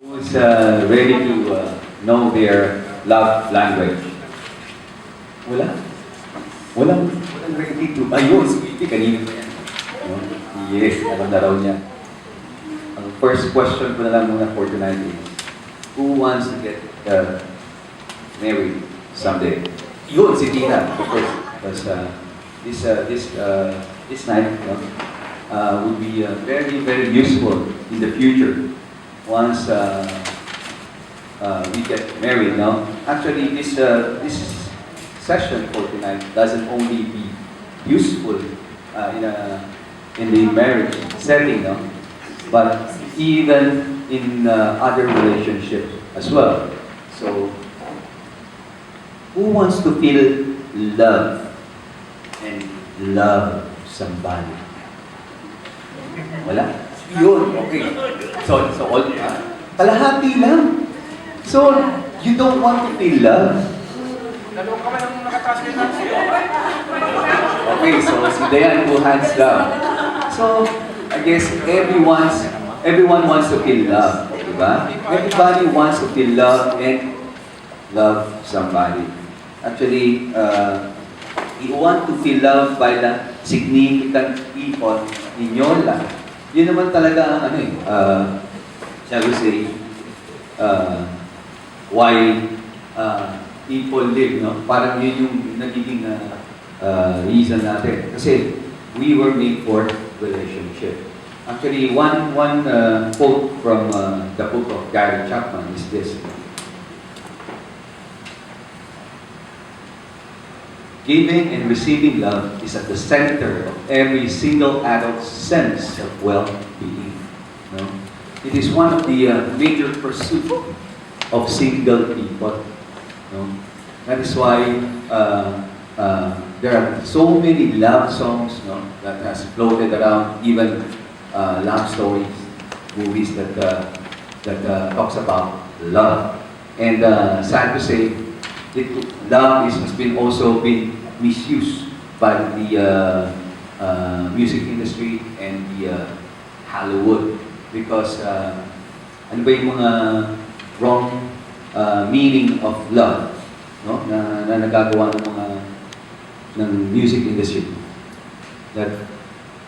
Who's ready to know their love language? Wala? Walang ready to. Ayun, sweetie, kanina pa yan. No? Yes, alam na raw niya. Ang first question ko na lang muna for tonight is, who wants to get married someday? Yun, si Tina, of course. Because this night will be very, very useful in the future once we get married. No? Actually, this session for tonight doesn't only be useful in the marriage setting, no? But even in other relationships as well. So, who wants to feel love and love somebody? Wala? Yun, okay. So all, kalahati lang. So, you don't want to feel love. Dalawang kamay ang nakataas kayo na sa'yo. Okay, so si Dayan, two hands down. So, I guess everyone wants to feel love, diba? Everybody wants to feel love and love somebody. Actually, you want to feel loved by the significant people in your life. Yun naman talaga ang shall we say, why people live, no? Parang yun yung nagiging reason natin. Kasi we were made for relationship. Actually, one quote from the book of Gary Chapman is this. Giving and receiving love is at the center of every single adult's sense of well-being. No? It is one of the major pursuits of single people. No? That is why there are so many love songs, no, that has floated around, even love stories, movies that talks about love. And sad to say, love has been also been misused by the music industry and the Hollywood, because ano ba yung mga wrong meaning of love, no, na nagagawa ng music industry. That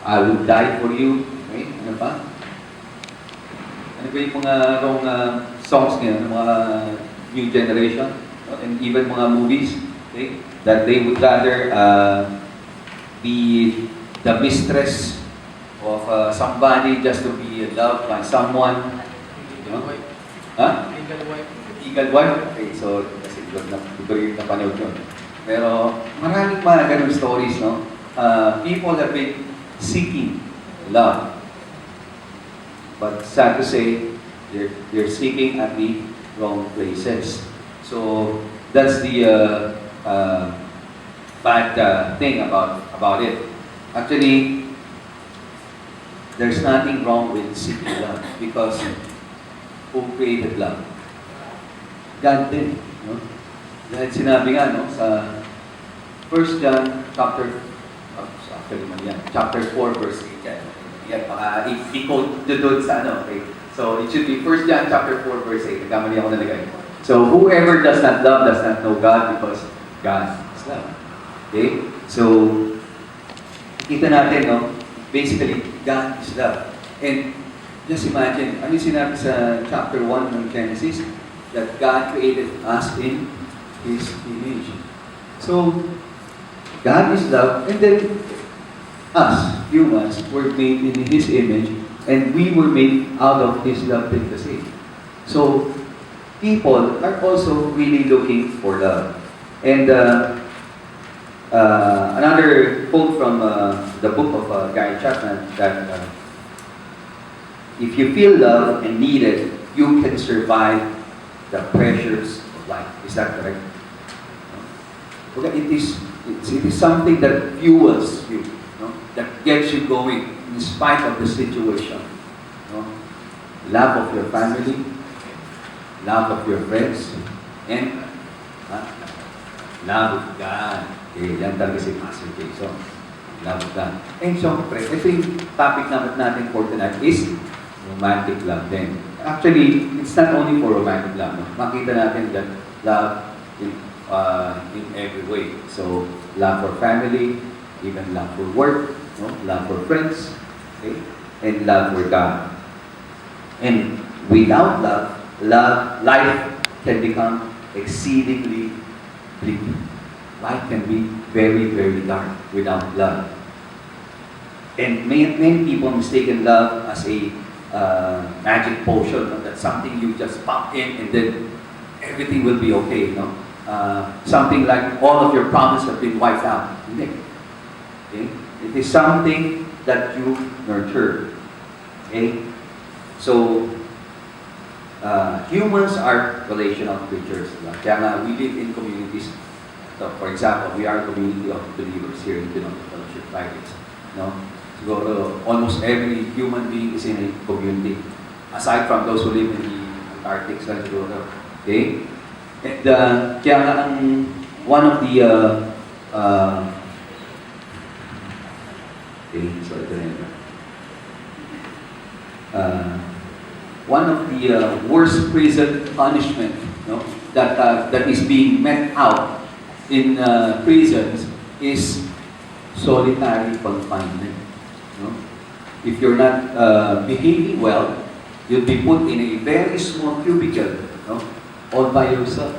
I would die for you, okay? Ano pa? Ano ba yung mga wrong songs ngayon ng mga new generation? And even mga movies, okay, that they would rather be the mistress of somebody just to be loved by someone. You know? Huh? Eagle wife? Okay, so kasi na panood yun. Pero maraming mga ganun stories, no? People have been seeking love. But sad to say, they're seeking at the wrong places. So that's the bad thing about it. Actually, there's nothing wrong with seeking love, because who created love? God din. No? Dahil sinabi nga, no, sa 1 John chapter 4 verse 8. Yan, baka i-quote doon sa ano. Okay? So it should be 1 John chapter 4 verse 8. Nagkamali ako nalagay. So, whoever does not love does not know God, because God is love. Okay? So, kita natin, no? Basically, God is love. And just imagine, ano yung sinabi sa chapter 1 ng Genesis? That God created us in His image. So, God is love, and then us, humans, were made in His image, and we were made out of His love din kasi. So, people are also really looking for love. And another quote from the book of Gary Chapman, that if you feel love and need it, you can survive the pressures of life. Is that correct? Okay, it is something that fuels you, no? That gets you going in spite of the situation. No? Love of your family, love of your friends, and love of God. Okay, yan talaga si Pastor Jason. Love of God. And syempre, ito yung topic natin for tonight is romantic love din. Actually, it's not only for romantic love. No? Makita natin that love in every way. So, love for family, even love for work, no? Love for friends, okay? And love for God. And without life can become exceedingly bleak. Life can be very, very dark without love. And many people mistaken love as a magic potion, no? That's something you just pop in and then everything will be okay, no? Something like all of your problems have been wiped out. Hindi. Okay? It is something that you nurture. Okay? So, humans are relational creatures. Kaya nga, we live in communities. So, for example, we are a community of believers here in Pinoy Fellowship Fridays. No? Siguro, almost every human being is in a community. Aside from those who live in the Antarctic, siguro. Okay? And kaya nga ang one of the okay, sorry to one of the worst prison punishment, no, that is being met out in prisons is solitary confinement. No? If you're not behaving well, you'll be put in a very small cubicle, no, all by yourself.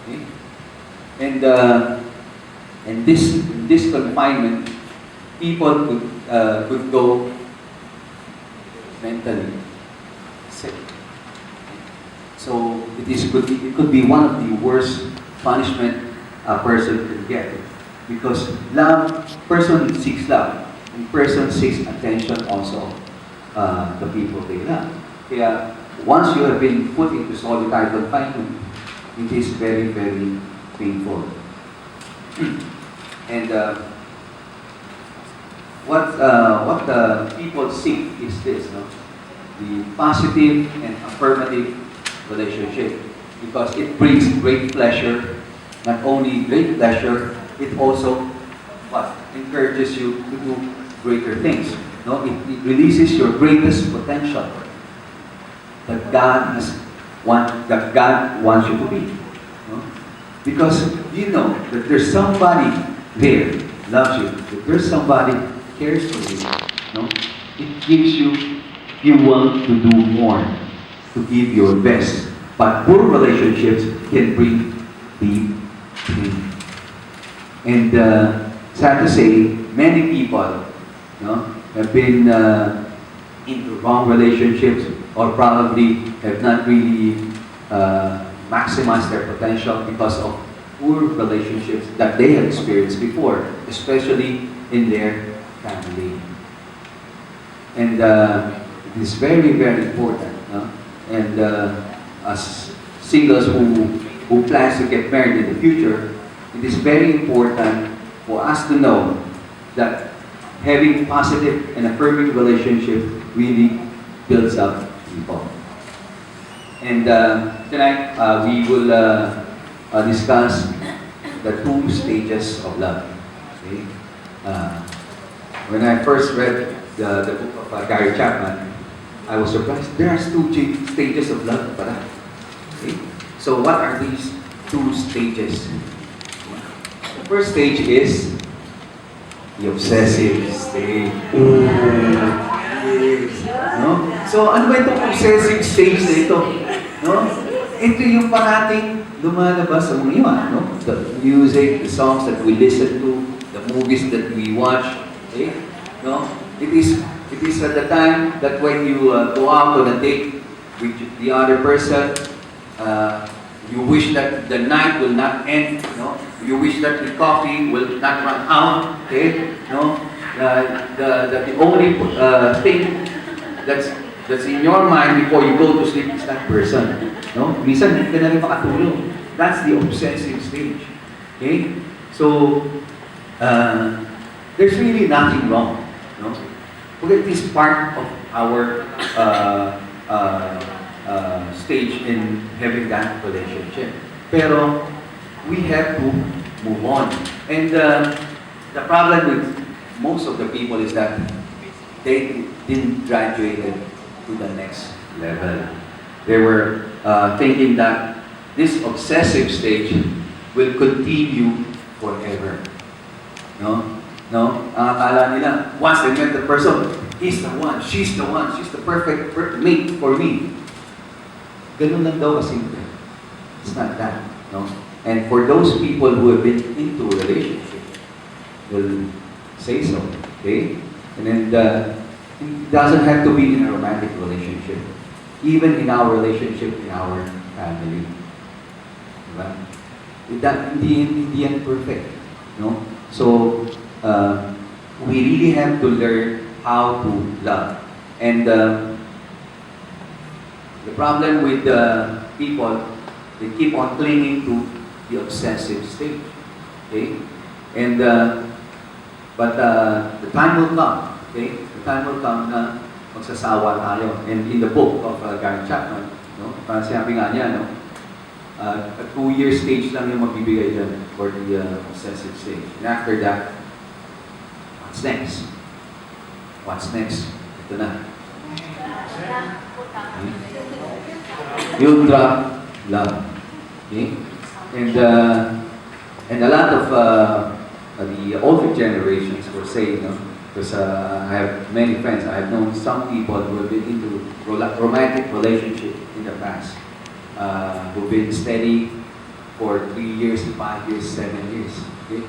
Okay? And this confinement, people could go mentally sick. So it could be one of the worst punishment a person can get, because person seeks love, and person seeks attention also the people they love. Kaya once you have been put into solitary confinement, it is very, very painful. And what people seek is this, no? The positive and affirmative relationship, because it brings great pleasure. Not only great pleasure, it also encourages you to do greater things. No, it releases your greatest potential that God wants you to be. No? Because you know that there's somebody there loves you. That there's somebody cares for you. No, it gives you fuel to do more, to give your best. But poor relationships can bring deep pain. And sad to say, many people, no, have been in the wrong relationships, or probably have not really maximized their potential because of poor relationships that they have experienced before, especially in their family. And it is very, very important. No? And as singles who plans to get married in the future, it is very important for us to know that having positive and affirming relationship really builds up people. And tonight we will discuss the 2 stages of love. Okay? When I first read the book of Gary Chapman, I was surprised. There are 2 stages of love. Okay? So what are these 2 stages? The first stage is the obsessive stage. Yes. No? So ano ba itong obsessive stage na ito? No? Ito yung parating lumalabas sa mga iwan. No? The music, the songs that we listen to, the movies that we watch. Okay? No? It is at the time that when you go out on a date with the other person, you wish that the night will not end. No? You wish that the coffee will not run out. Okay? No? The only thing that's in your mind before you go to sleep is that person. No? Minsan hindi ka na rin makatulog. That's the obsessive stage. Okay? So, there's really nothing wrong. No? Because it is part of our stage in having that relationship. Pero, we have to move on. And the problem with most of the people is that they didn't graduate to the next level. They were thinking that this obsessive stage will continue forever. No? No? Ang akala nila, once they met the person, he's the one, she's the perfect mate for me. Ganun lang daw kasimple. It's not that. No? And for those people who have been into a relationship, will say so. Okay? And then it doesn't have to be in a romantic relationship. Even in our relationship, in our family. Diba? Hindi yan perfect. No? So, we really have to learn how to love. And the problem with people, they keep on clinging to the obsessive stage. Okay? And, but the time will come. Okay? The time will come na magsasawa tayo. And in the book of Gary Chapman, no? Parang sinabi nga niya, no? A 2-year stage lang yung magbibigay dyan for the obsessive stage. And after that, what's next? What's next? Ito na. Okay? You'll drop love. Okay? And a lot of the older generations were saying, no? Because I have many friends, I have known some people who have been into romantic relationship in the past. Who've been steady for 3 years, 5 years, 7 years. Okay?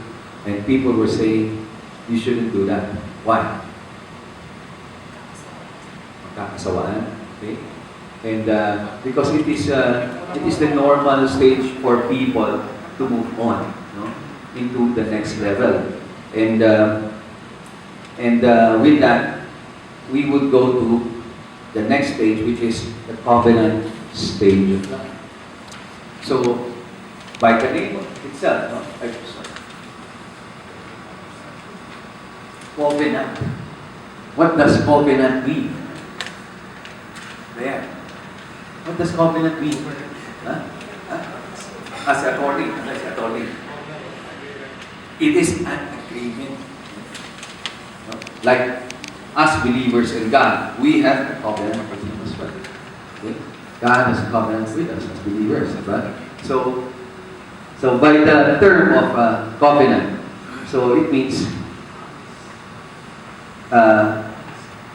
And people were saying, you shouldn't do that. Why? Magkakasawaan. Okay? And because it is the normal stage for people to move on, no? Into the next level. And with that, we would go to the next stage, which is the covenant stage of life. So, by the name itself, no? Covenant. What does covenant mean? There. What does covenant mean? Huh? Huh? As attorney. It is an agreement. No? Like us believers in God, we have a covenant with Him as well. Okay? God has a covenant with us as believers. Right? So by the term of covenant, so it means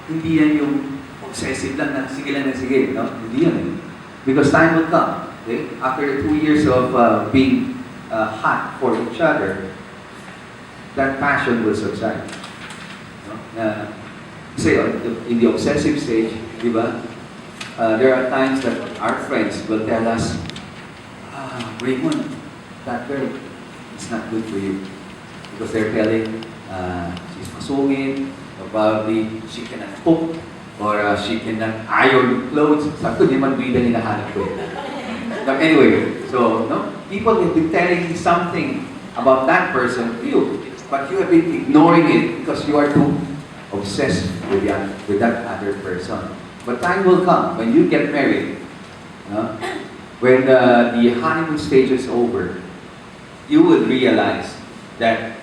hindi yan yung obsessive lang na sige, no? Hindi yan eh. Because time will come. Okay? After 2 years of being hot for each other, that passion will subside. No? Say, in the obsessive stage, di ba? There are times that our friends will tell us, Raymond, that girl is not good for you. Because they're telling, she's masungit, or probably she cannot cook, or she cannot iron clothes. Sabi ko, di man bida hinahanap ko. But anyway, so, no? People will be telling something about that person to you, but you have been ignoring it because you are too obsessed with that other person. But time will come when you get married, when the honeymoon stage is over, you will realize that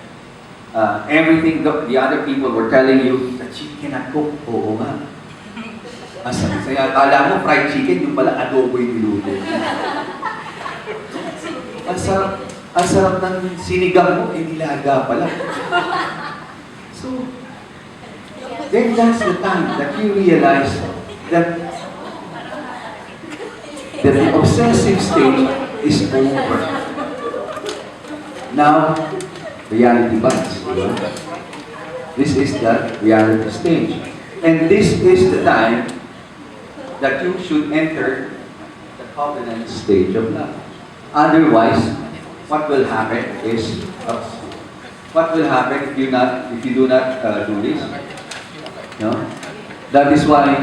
everything the other people were telling you that she cannot cook. Oo nga. Akala mo fried chicken, yung pala adobo yung niluto. Ang sarap ng sinigang mo, nilaga pala. So, then that's the time that you realize that the obsessive stage is over. Now, reality bites. This is the reality stage. And this is the time that you should enter the covenant stage of love. Otherwise, what will happen is, what will happen if you do not do this? No? That is why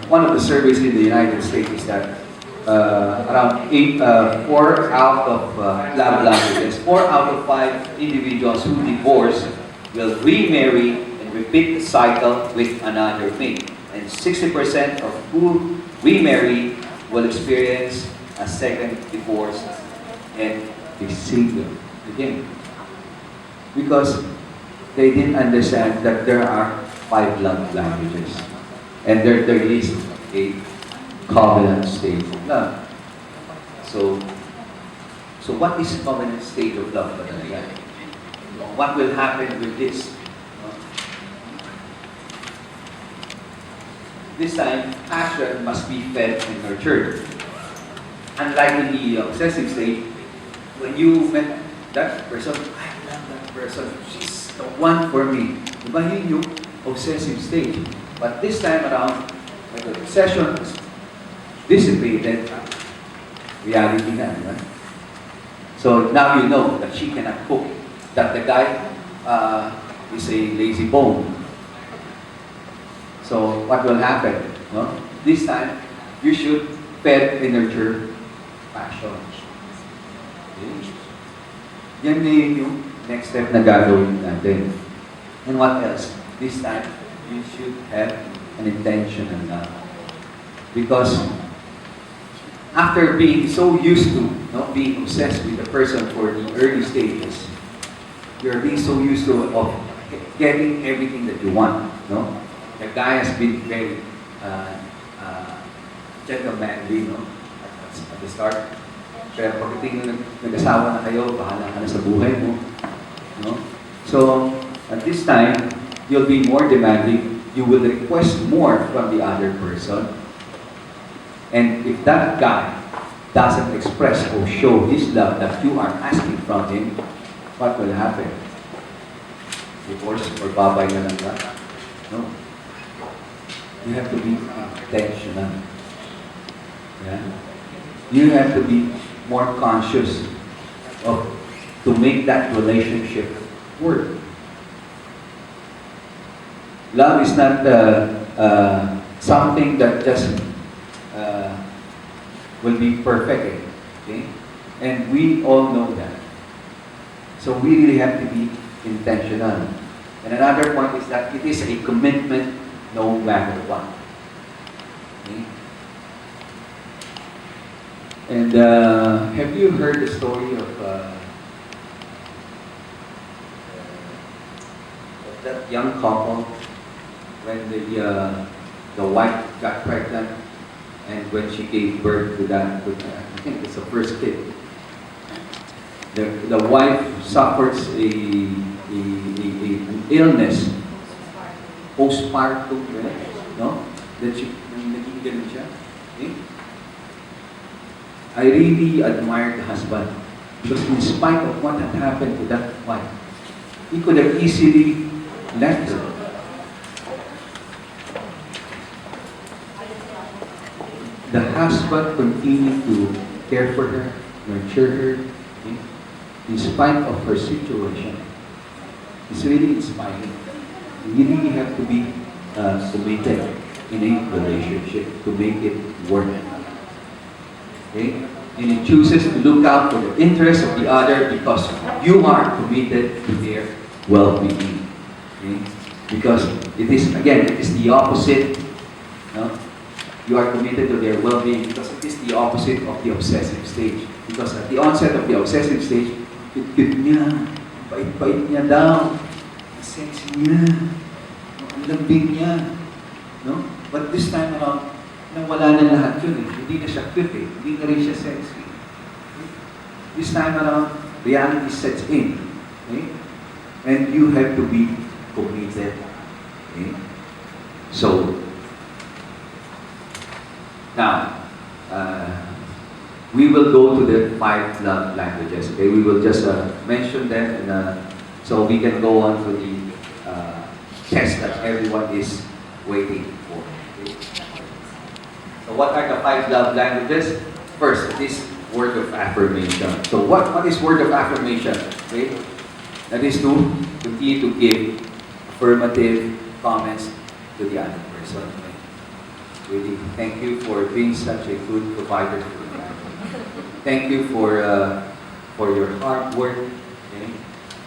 one of the surveys in the United States is that around 4 out of love languages, 4 out of 5 individuals who divorce will remarry and repeat the cycle with another mate. And 60% of who remarry will experience a second divorce and be single again. Because they didn't understand that there are 5 love languages. And there is a covenant stage of love. So, so what is covenant stage of love? What will happen with this? This time, passion must be fed and nurtured. Unlike in the obsessive stage, when you met that person, I love that person, she's the one for me. Diba yun yung obsessive stage? But this time around, when the obsession is dissipated, reality na, diba? So now you know that she cannot cook, that the guy is a lazy bone. So what will happen? No? This time, you should fed and nurture passion. Okay? Yan na yung next step na gagawin natin. And what else? This time, you should have an intention and love. Because after being so used to being obsessed with the person for the early stages, you're being so used to of getting everything that you want. No? The guy has been very gentlemanly, at the start. Pero pagdating nag-asawa na kayo, bahala ka na sa buhay mo. No? So, at this time, you'll be more demanding. You will request more from the other person. And if that guy doesn't express or show his love that you are asking from him, what will happen? Divorce or babay na lang ba? No. You have to be intentional. Yeah? You have to be more conscious of to make that relationship work. Love is not something that just will be perfect. Okay? And we all know that. So we really have to be intentional. And another point is that it is a commitment no matter what. Okay? And have you heard the story of that young couple when the wife got pregnant and when she gave birth to that, I think it's the first kid. The wife suffers an illness, postpartum, no? That she naging ganun siya. Okay? I really admired the husband because in spite of what had happened to that wife, he could have easily left her. The husband continued to care for her, nurture her, okay, in spite of her situation. It's really inspiring. You really have to be committed in a relationship to make it work. Okay? And it chooses to look out for the interests of the other because you are committed to their well-being. Okay? Because it is the opposite. No? You are committed to their well-being because it is the opposite of the obsessive stage. Because at the onset of the obsessive stage, cute niya, bait-bait niya daw, sexy niya, ang lambing niya. No? But this time around, nawala na lahat yun eh. Hindi na siya cute eh. Hindi na rin siya sexy. This time around, reality sets in. Okay? And you have to be committed. Okay? So, now, we will go to the 5 love languages. Okay? We will just mention them and, so we can go on to the test that everyone is waiting for. Okay? So what are the 5 love languages? First, this word of affirmation. So what is word of affirmation? Okay? That is to continue to give affirmative comments to the other person. Okay? Really, thank you for being such a good provider for me. Thank you for your hard work. Okay?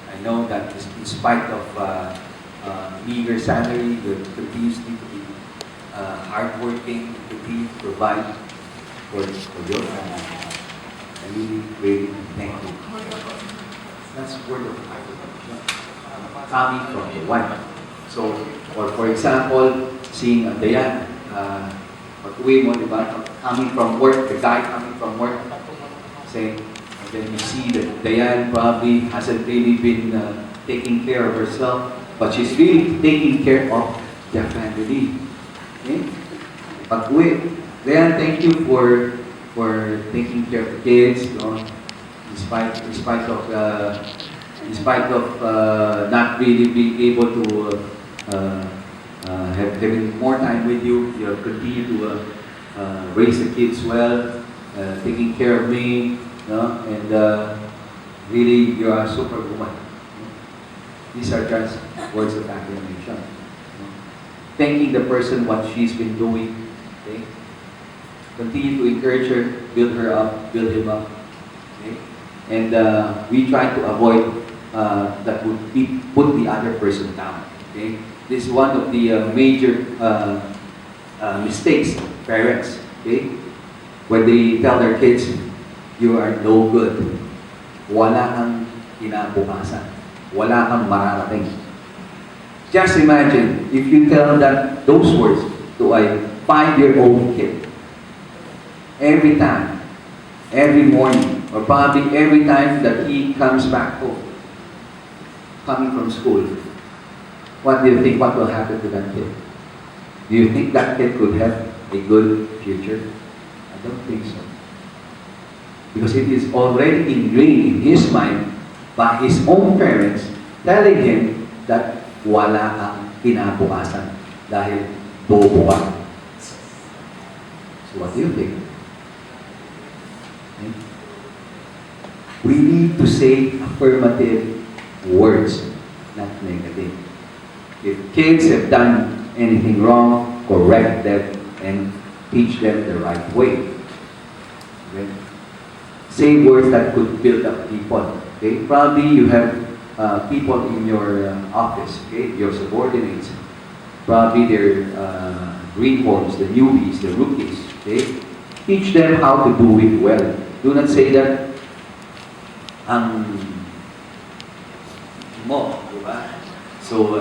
I know that in spite of meager salary, you continuously to be hardworking, to be provide for your family. I really thank you. That's word of affirmation coming from the wife. So, or for example, seeing Dayan, pag-uwi mo, di ba? Coming from work, the guy coming from work, saying, and then you see that Dayan probably hasn't really been taking care of herself, but she's really taking care of their family. Okay? Pag-uwi, Dayan, thank you for taking care of the kids, you know, in spite of not really being able to having more time with you, you continue to raise the kids well, taking care of me, and really you are a superwoman. These are just words of affirmation. Thanking the person what she's been doing. Okay? Continue to encourage her, build her up, build him up. Okay? And we try to avoid that would put the other person down. Okay? This is one of the major mistakes of parents. Okay? When they tell their kids, you are no good. Wala kang kinabukasan. Wala kang mararating. Just imagine if you tell those words to a 5-year-old kid. Every time, every morning, or probably every time that he comes back home, coming from school, what do you think what will happen to that kid? Do you think that kid could have a good future? I don't think so. Because it is already ingrained in his mind by his own parents telling him that wala kang kinabukasan dahil bobo ka. So what do you think? Okay? We need to say affirmative words, not negative. If kids have done anything wrong, correct them and teach them the right way. Okay? Say words that could build up people. Okay? Probably you have people in your office, okay? Your subordinates. Probably they're greenhorns, the newbies, the rookies. Okay? Teach them how to do it well. Do not say that mo, di ba? So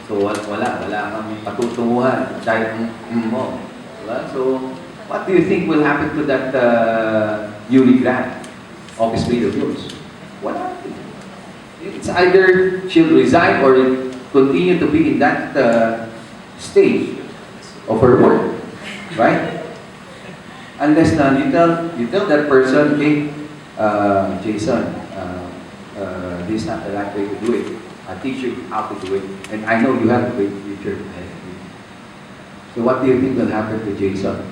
wala kang patutunguhan dahil mo, di ba? So what do you think will happen to that newly grad office mate of yours? Wala. It's either she'll resign or continue to be in that stage of her work, right? Unless you tell that person, hey, Jason, this is not the right way to do it. I'll teach you how to do it, and I know you have a great future ahead of you. So what do you think will happen to Jason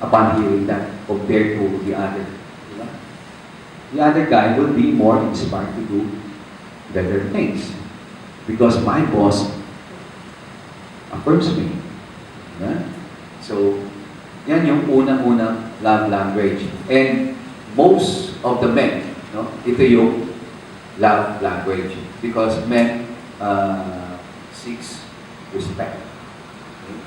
upon hearing that compared to the other? Diba? The other guy will be more inspired to do better things because my boss affirms me. Diba? So, yan yung unang-unang love language. And most of the men, ito yung love language because men seeks respect. Okay?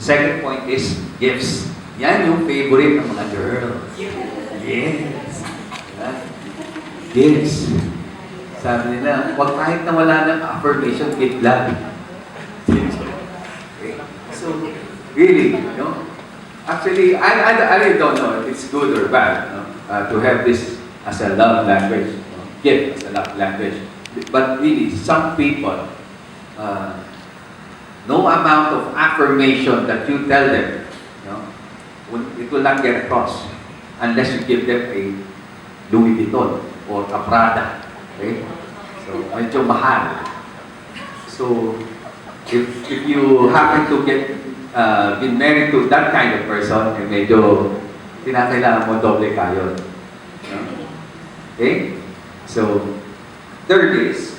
Second point is gifts. Yan yung favorite ng mga girls. Yes. Diba? Gifts. Sabi nila, wag kahit na wala ng affirmation, gift lang. Okay? So, really, actually, I really don't know if it's good or bad to have this as a love language, gift as a love language. But really, some people, no amount of affirmation that you tell them, it will not get across unless you give them a Louis Vuitton or a Prada. Okay? So, medyo mahal. So, if you happen to get been married to that kind of person, medyo tinakailangan mo doble kayo. Okay? So, third is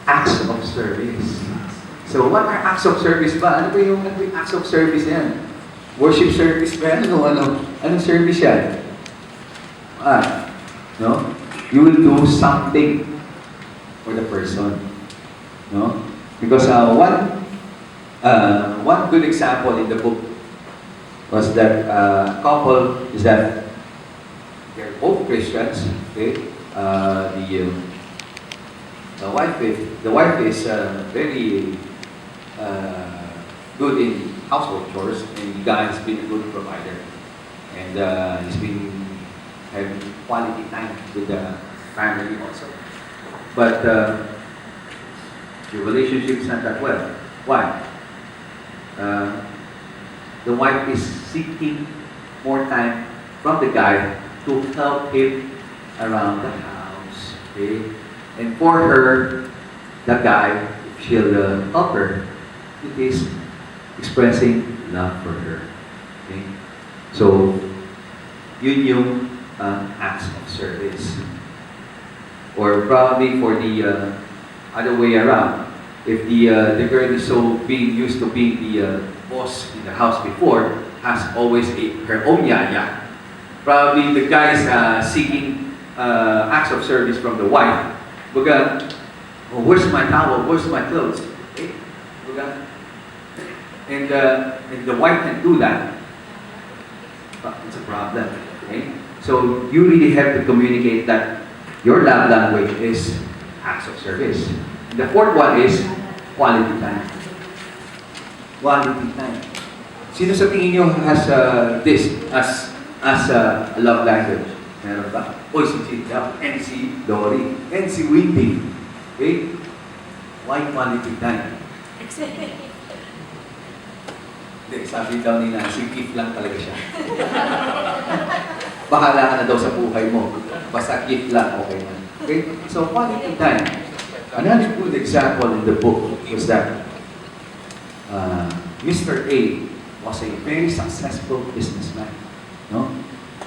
acts of service. So, what are acts of service ba? Ano ba yung acts of service yan? Worship service ba yan? Anong service yan? You will do something for the person. Because one good example in the book was that couple is that they're both Christians. Okay, the wife is very good in household chores, and the guy has been a good provider. And he's been having quality time with the family also. But the relationship is not that well. Why? The wife is seeking more time from the guy to help him around the house. Okay? And for her, the guy, if she'll help her, it is expressing love for her. Okay? So, yun yung acts of service. Or probably for the other way around, if the girl is so being used to being the boss in the house before, has always her own yaya. Probably the guy is seeking acts of service from the wife. Baga, oh, where's my towel? Where's my clothes? Okay? Baga. And the wife can do that. But it's a problem. Okay? So you really have to communicate that your love language is acts of service. The fourth one is quality time. Quality time. Sino sa tingin nyo has this as a love language? Meron ba? O si Chita, and si Dory, and si Windy. Okay? Why quality time? Hindi, sabi daw ni Nancy, gift lang talaga siya. Bahala ka na daw sa buhay mo. Basta gift lang, okay na. Okay? So, quality time. Another good example in the book was that Mr. A was a very successful businessman. No?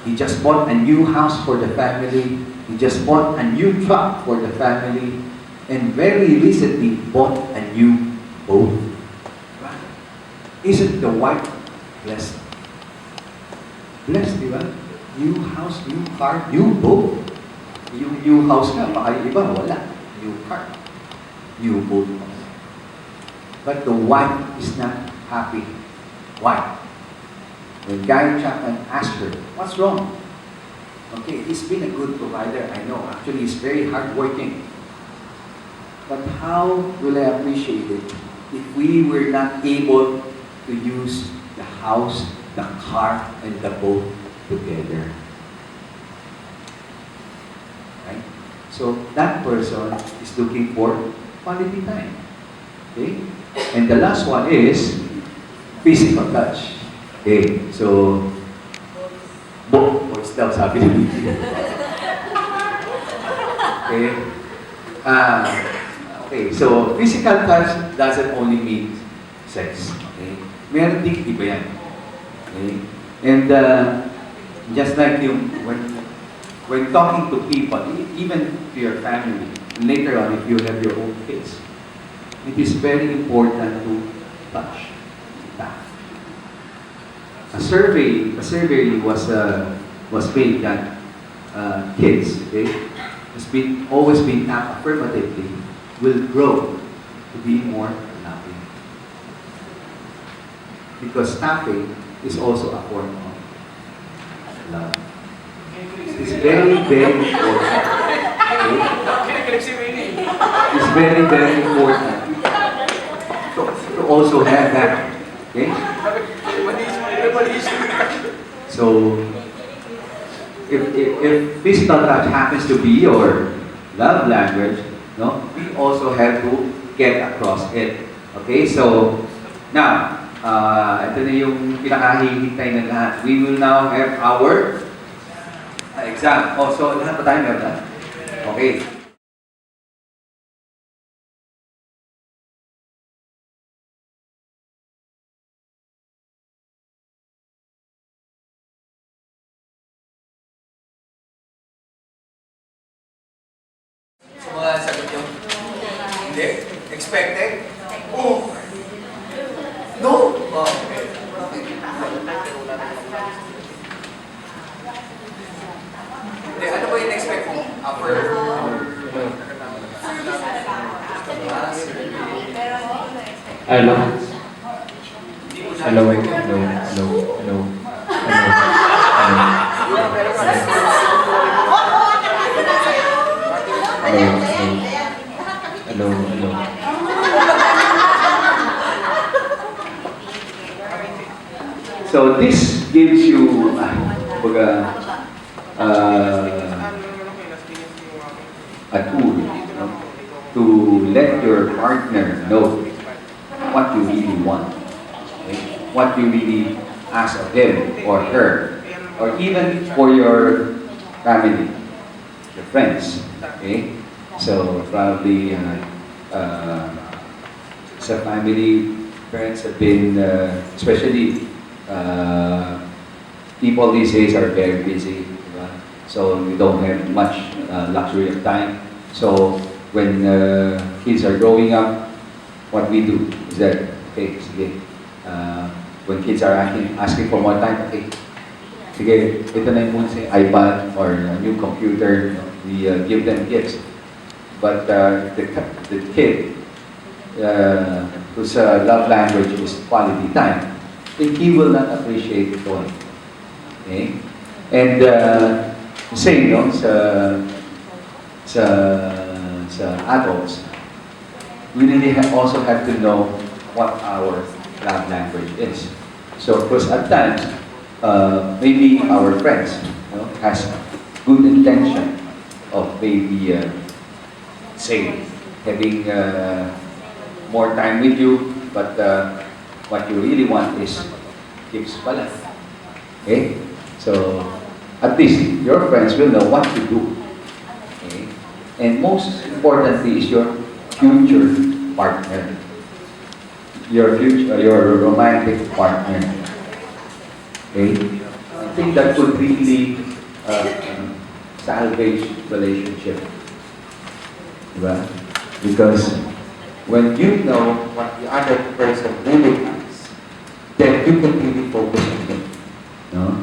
He just bought a new house for the family. He just bought a new truck for the family. And very recently bought a new boat. Right? Isn't the wife blessed? Blessed, di ba? New house, new car, new boat. Yung new house nga, baka yung iba, wala. New car, new boat. But the wife is not happy. Why? When Gary Chapman asked her, what's wrong? Okay, he's been a good provider, I know. Actually, he's very hardworking. But how will I appreciate it if we were not able to use the house, the car, and the boat together? Right? So that person is looking for quality time. Okay? And the last one is physical touch. Okay, so boys daw sabi ni Vicky. Okay? Okay, so physical touch doesn't only mean sex. Okay? Meron din iba yan. Okay? And just like yung when talking to people, even to your family, later on if you have your own kids, it is very important to touch that. A survey was made that kids, okay, always been tapped affirmatively will grow to be more loving. Because tapping is also a form of love. It's very, very important. Okay? It's very, very important to also have that. Okay? So, if physical touch happens to be your love language, no, we also have to get across it. Okay? So, now, ito na yung pinakahihintay ng lahat. We will now have our exam. Oh, so lahat pa tayo meron na? Okay. So, mga sagot nyo? Hindi? Expected? Oh! No? Oh, okay. Hindi, ano ba yung expect mo? Upper? Hello. Hindi mo Hello. Hello. Hello. So this gives you, kumbaga, a tool, no, to let your partner know what you really want, okay? What you really ask of him or her, or even for your family, your friends. Okay, so probably sa family, friends have been, especially people these days are very busy, diba? So we don't have much luxury of time. So when kids are growing up, what we do is that, okay, sige, when kids are asking for more time, okay, sige, ito na yung muna sa iPad or a new computer, we give them gifts. But the kid whose love language is quality time, he will not appreciate the toy. Okay? And same, no, sa adults, we really also have to know what our love language is. So, because at times, maybe our friends, you know, has good intention of maybe, say, having more time with you, but what you really want is gifts pala. Okay? So, at least your friends will know what to do. Okay? And most importantly is your future partner. Your future, your romantic partner. Okay? I think that would really salvage relationship. Diba? Because when you know what the other person really wants, then you can really focus on it. No?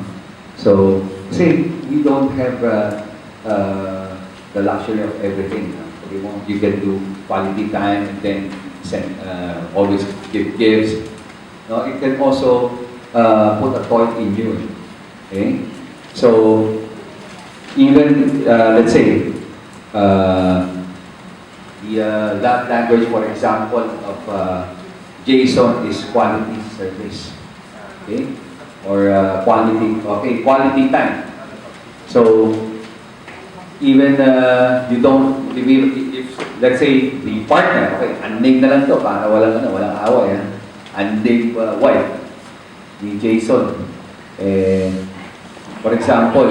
So, see, we don't have the luxury of everything. No? You can do quality time and then send, always give gifts. No? It can also put a thought in you. Okay? So, even, let's say, the love language, for example, of Jason is quality service. Okay? Or quality time. So, even you don't, if let's say, the partner, okay, unnamed na lang to, para walang away, unnamed wife ni Jason. For example,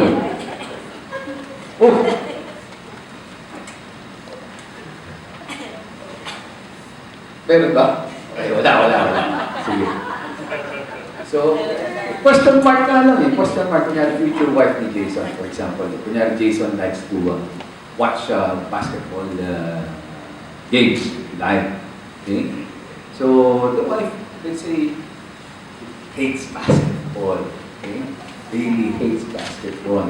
meron ba? Okay, wala. Sige. So, question mark na lang eh. Question mark. Kunyari, future wife ni Jason, for example. Kunyari, Jason likes to watch basketball games live. Okay? So, the wife, let's say, hates basketball. Okay? Really hates basketball.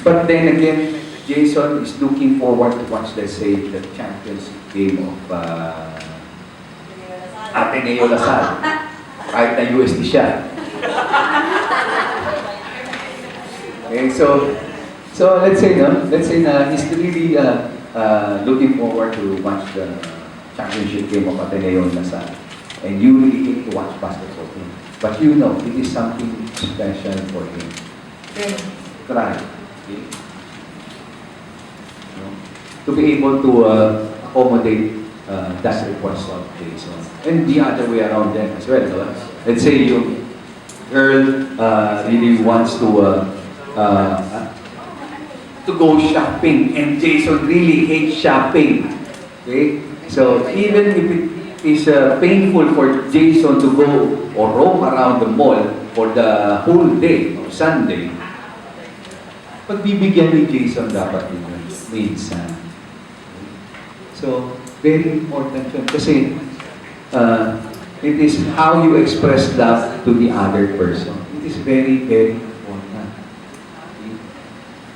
But then again, Jason is looking forward to watch, let's say, the Champions game of Ateneo Lasal. Kahit na USD siya. Okay, so let's say na he's really looking forward to watch the championship game of Ateneo Lasal. And you really hate to watch basketball game. But you know, it is something special for him. Then, try. Okay? To be able to accommodate that request of Jason. And the other way around then as well. No? Let's say your girl really wants to go shopping and Jason really hates shopping. Okay? So even if it is painful for Jason to go or roam around the mall for the whole day or Sunday, pagbibigyan ni Jason dapat yun minsan. So, very important yun. Kasi, it is how you express love to the other person. It is very, very important.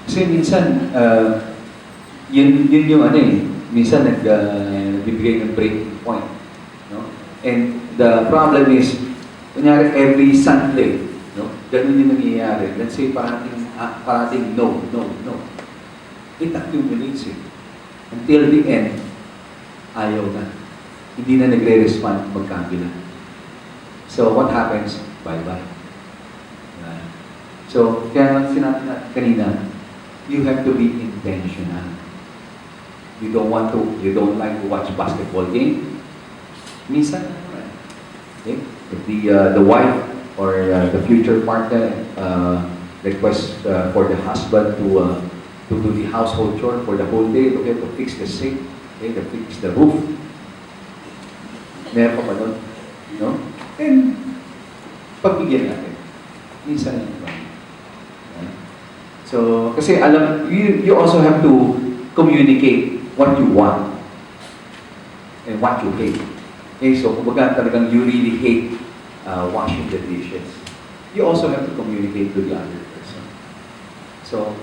Kasi minsan, yun yung minsan nagbibigay ng breaking point. No? And the problem is, kunyari every Sunday, no? Ganun yung nangyayari. Let's say parating no. It accumulates it. Until the end, ayaw na. Hindi na nagre-respond magkabila. So what happens? Bye-bye. Diba? So, kaya nga sinabi natin kanina, you have to be intentional. You don't like to watch basketball game? Minsan, okay? If the wife or the future partner requests for the husband to do the household chore for the whole day, okay, to fix the sink, okay, to fix the roof. Meron pa ba nun? No? And, pagbigyan natin. Minsan lang ba? So, kasi you also have to communicate what you want and what you hate. Okay, so kumbaga talagang you really hate washing the dishes. You also have to communicate to the other person. So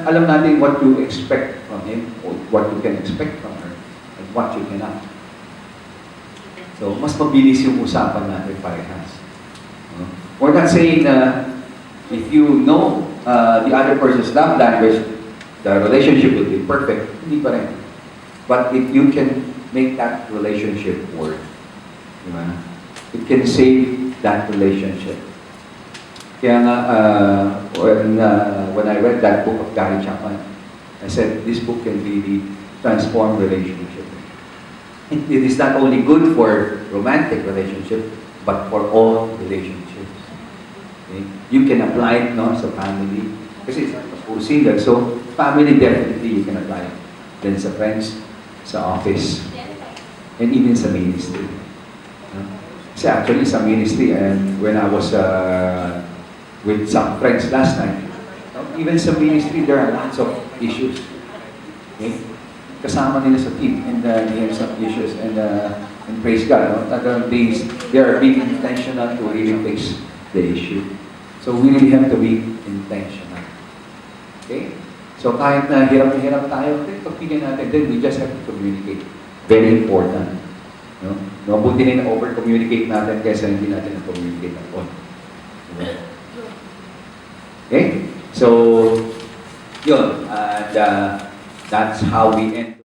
alam natin what you expect from him, or what you can expect from her, and what you cannot. So, mas mabilis yung usapan natin parehas. No? We're not saying na if you know the other person's love language, the relationship will be perfect. Hindi pa rin. But if you can make that relationship work, diba? It can save that relationship. Kaya nga, when I read that book of Gary Chapman, I said, this book can really transform relationship. It is not only good for romantic relationship, but for all relationships. Okay? You can apply it no, sa family. Kasi puro single, so family definitely you can apply it. Then sa friends, sa office, and even sa ministry. Kasi actually sa ministry, and when I was with some friends last night, even sa ministry, there are lots of issues. Okay? Kasama nila sa team, and they have some issues, and praise God, no? They are being intentional to really fix the issue. So we really have to be intentional. Okay? So kahit na hirap na hirap tayo, pagbigyan natin, then we just have to communicate. Very important. No? Mabuti na over-communicate natin kaysa hindi natin na-communicate at all. Diba? Okay? So, yun. And that's how we end.